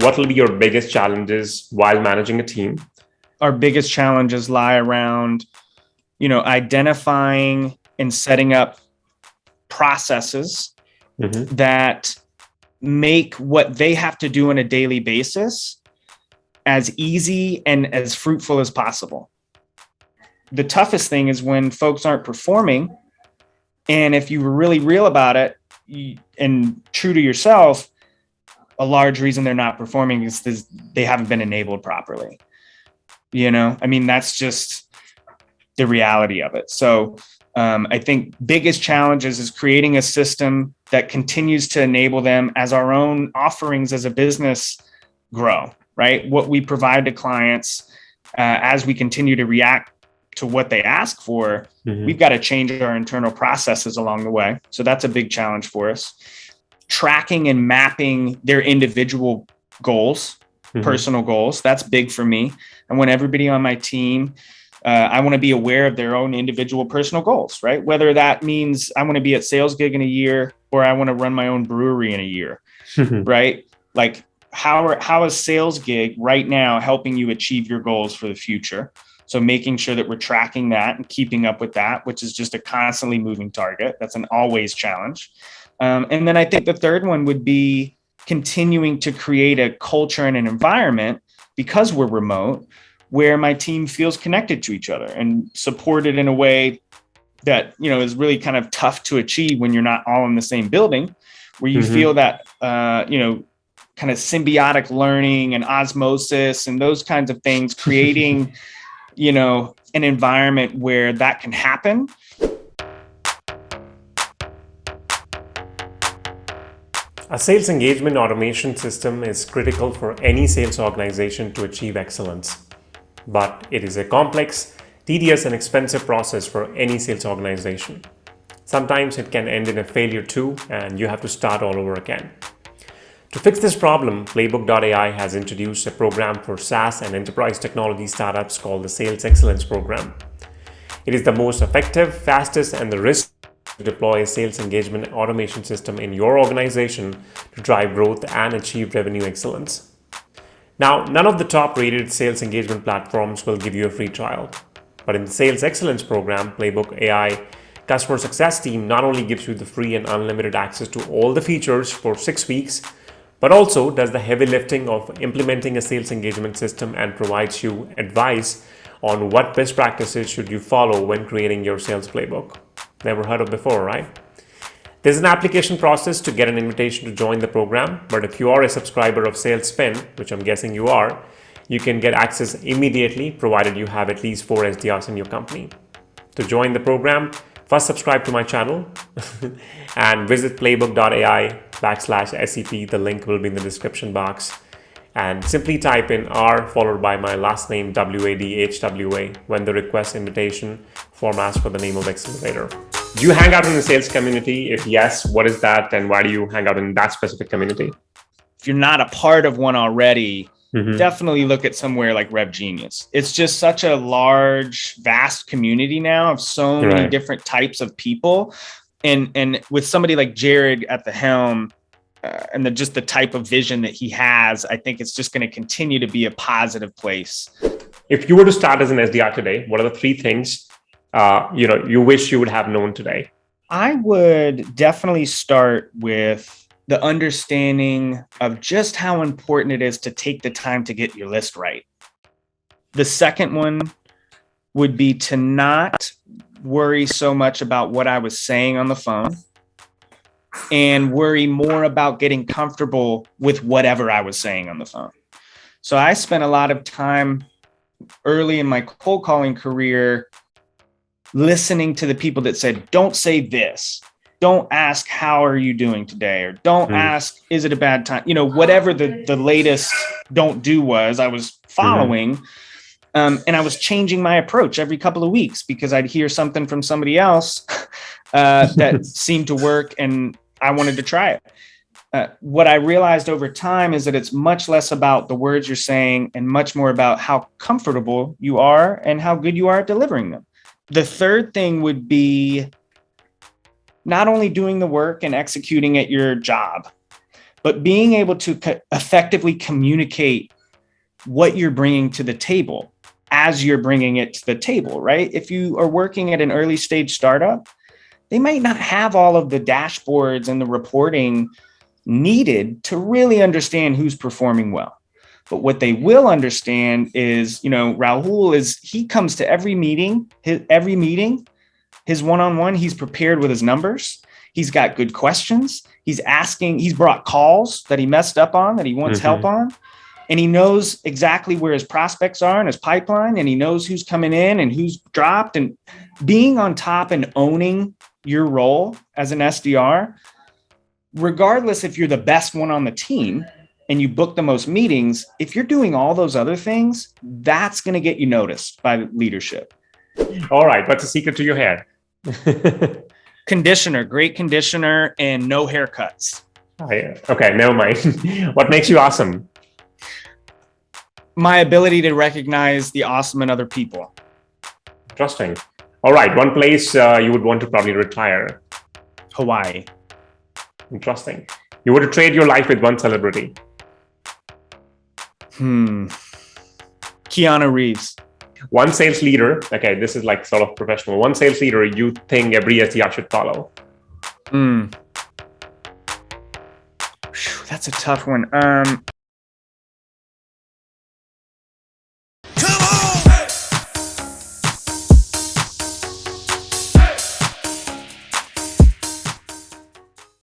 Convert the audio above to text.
what will be your biggest challenges while managing a team? Our biggest challenges lie around, identifying and setting up processes that make what they have to do on a daily basis as easy and as fruitful as possible. The toughest thing is when folks aren't performing. And if you were really real about it and true to yourself, a large reason they're not performing is they haven't been enabled properly. That's just the reality of it. So I think biggest challenges is creating a system that continues to enable them as our own offerings as a business grow, right? What we provide to clients as we continue to react to what they ask for, we've got to change our internal processes along the way. So that's a big challenge for us. Tracking and mapping their individual goals, personal goals, that's big for me. I want everybody on my team, I want to be aware of their own individual personal goals, right? Whether that means I want to be at sales gig in a year or I want to run my own brewery in a year, right? Like how is sales gig right now helping you achieve your goals for the future? So making sure that we're tracking that and keeping up with that, which is just a constantly moving target. That's an always challenge. And then I think the third one would be continuing to create a culture and an environment, because we're remote, where my team feels connected to each other and supported in a way that, is really kind of tough to achieve when you're not all in the same building, where you feel that, kind of symbiotic learning and osmosis and those kinds of things, creating, an environment where that can happen. A sales engagement automation system is critical for any sales organization to achieve excellence. But it is a complex, tedious, and expensive process for any sales organization. Sometimes it can end in a failure too, and you have to start all over again. To fix this problem, playbook.ai has introduced a program for SaaS and enterprise technology startups called the Sales Excellence Program. It is the most effective, fastest, and the risk to deploy a sales engagement automation system in your organization to drive growth and achieve revenue excellence. Now, none of the top-rated sales engagement platforms will give you a free trial. But in the Sales Excellence Program, Playbook AI Customer Success Team not only gives you the free and unlimited access to all the features for 6 weeks, but also does the heavy lifting of implementing a sales engagement system and provides you advice on what best practices should you follow when creating your sales playbook. Never heard of before, right? There's an application process to get an invitation to join the program, but if you are a subscriber of SalesSpin, which I'm guessing you are, you can get access immediately, provided you have at least 4 SDRs in your company. To join the program, first subscribe to my channel and visit playbook.ai/SEP. The link will be in the description box. And simply type in R followed by my last name, WADHWA, when the request invitation form asks for the name of Accelerator. Do you hang out in the sales community? If yes, what is that? And why do you hang out in that specific community? If you're not a part of one already, definitely look at somewhere like RevGenius. It's just such a large, vast community now of so many different types of people. And with somebody like Jared at the helm, and just the type of vision that he has, I think it's just going to continue to be a positive place. If you were to start as an SDR today, what are the 3 things you wish you would have known today? I would definitely start with the understanding of just how important it is to take the time to get your list right. The second one would be to not worry so much about what I was saying on the phone, and worry more about getting comfortable with whatever I was saying on the phone. So I spent a lot of time early in my cold calling career listening to the people that said, don't say this. Don't ask, how are you doing today? Or don't ask, is it a bad time? Whatever the latest don't do was, I was following. And I was changing my approach every couple of weeks because I'd hear something from somebody else that seemed to work and I wanted to try it. What I realized over time is that it's much less about the words you're saying and much more about how comfortable you are and how good you are at delivering them. The third thing would be not only doing the work and executing at your job, but being able to effectively communicate what you're bringing to the table as you're bringing it to the table, right? If you are working at an early stage startup, they might not have all of the dashboards and the reporting needed to really understand who's performing well. But what they will understand is, Rahul he comes to every meeting, his one-on-one, he's prepared with his numbers. He's got good questions. He's brought calls that he messed up on, that he wants help on. And he knows exactly where his prospects are in his pipeline. And he knows who's coming in and who's dropped. And being on top and owning your role as an SDR, regardless if you're the best one on the team and you book the most meetings, if you're doing all those other things, that's going to get you noticed by leadership. All right. What's the secret to your hair? Conditioner, great conditioner, and no haircuts. Okay, never mind. What makes you awesome? My ability to recognize the awesome in other people. Interesting. All right. One place you would want to probably retire. Hawaii. Interesting. You were to trade your life with one celebrity. Keanu Reeves. One sales leader. Okay, this is like sort of professional. One sales leader you think every SDR should follow. That's a tough one.